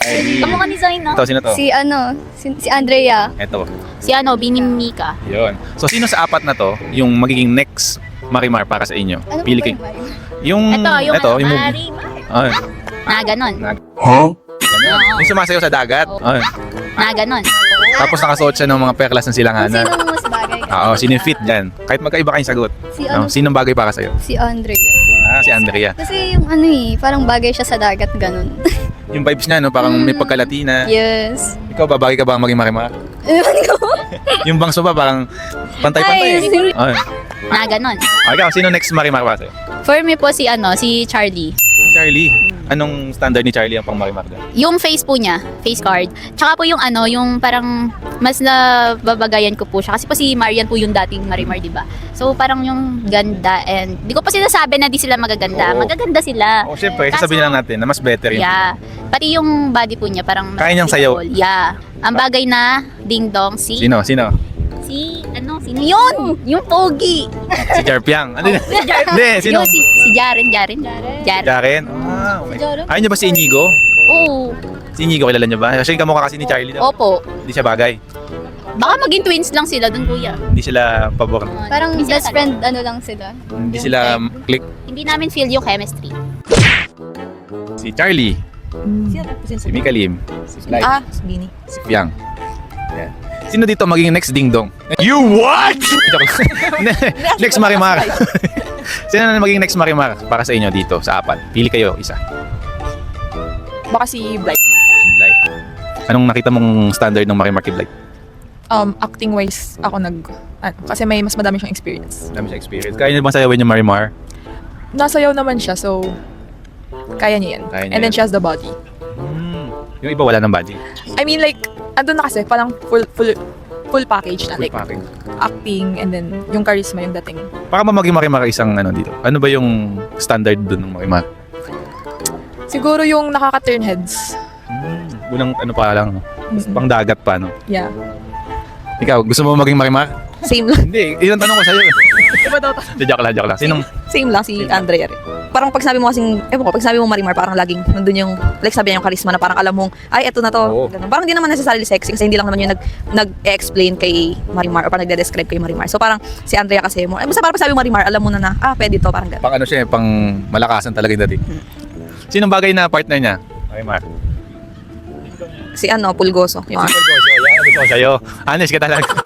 Kamukha ni Zayn, no? Ito, sino to? Si Andrea. Ito. Si Binimika. Yun. So, sino sa apat na to yung magiging next Marimar para sa inyo? Ano Pili ba kayo. Ito, Yung, yung movie. Marimar. Ay, Na ganon. ganun. Oo. Yung sumasayaw sa dagat. Ay. Na ganon. Tapos nakasuot siya ng mga perlas ng silanganan. Sino mas bagay? Oo, sino yung fit dyan? Kahit magkaiba kayong sagot. Sinong bagay para sa'yo? Si Andrea. Si Andrea. Kasi yung parang bagay siya sa dagat, ganun. Yung vibes niya, no? Parang may pagka-Latina. Yes. Ikaw, babagay ka ba maging Marimar? Ewan ko. Yung bangso ba, parang pantay-pantay. Ay, Ay. Na ganon. Ikaw, sino next Marimar para sa'yo? For me po si Charlie. Charlie. Anong standard ni Charlie ang pang Marimar doon? Yung face po niya, face card. Tsaka po yung yung parang mas nababagayan ko po siya. Kasi po si Marian po yung dating Marimar, di ba? So parang yung ganda and di ko pa sinasabi na di sila magaganda. Oo. Magaganda sila. Oh, syempre, sasabihin lang natin na mas better yun. Yeah. Pati yung body po niya parang Kaya niyang sayaw. Yeah. Ang bagay na ding dong si Sino? Sino sino yun? Yung pogi. Si Jarpiang. Ano yun? Hindi, sino? Yung si Jaren. Jaren? Ah, okay. Ayaw niyo ba si Inigo? Oo. Si Inigo, kilala niyo ba? Kasi kamukha kasi ni Charlie. daw. Opo. Hindi siya bagay. Baka maging twins lang sila dun, kuya. Hindi sila pabor. Parang Hindi sila best friend, lang sila. Hindi sila click. Hindi namin feel yung chemistry. Si Charlie. Si Mika Lim. Si Fly. Bini. Si Fiang. Yan. Sino dito magiging next Ding Dong? You what? Next Marimar. Sino na magiging next Marimar para sa inyo dito sa apat? Pili kayo isa. Baka si Blight. Blight. Anong nakita mong standard ng Marimar kay Blight? Acting wise, ako kasi may mas madami siyang experience. Dami siya experience. Kaya niyo bang sayawin yung Marimar? Nasayaw naman siya, so kaya niya yan. Kaya niya And then yan. she has the body. Yung iba wala ng body. I mean like, andun na kasi, parang full package na. Full Like, packing. acting and then yung charisma, yung dating. Para ba maging Marimar isang dito? Ano ba yung standard dun ng Marimar? Siguro yung nakaka-turn heads. Unang pa lang, no? Pang dagat pa, no? Yeah. Ikaw, gusto mo maging Marimar? Same lang. Hindi, yun ang tanong ko sa'yo. Diba daw? Joke lang. Sinong? Same lang si Andrea rin. Parang pag sabi mo kasing, pag sabi mo Marimar, parang laging nandun yung, like sabi niya yung charisma na parang alam mong, ay, eto na to. Oo. Ganun. Parang hindi naman necessarily sexy kasi hindi lang naman yung nag-explain kay Marimar or parang nagde-describe kay Marimar. So parang si Andrea kasi mo, basta parang pag sabi mo Marimar, alam mo na, pwede to, parang gano'n. Pang siya, pang malakasan talaga yung dating. Sinong bagay na partner niya? Marimar. Si Pulgoso. Yung Gusto ko sa'yo. Honest ka talaga.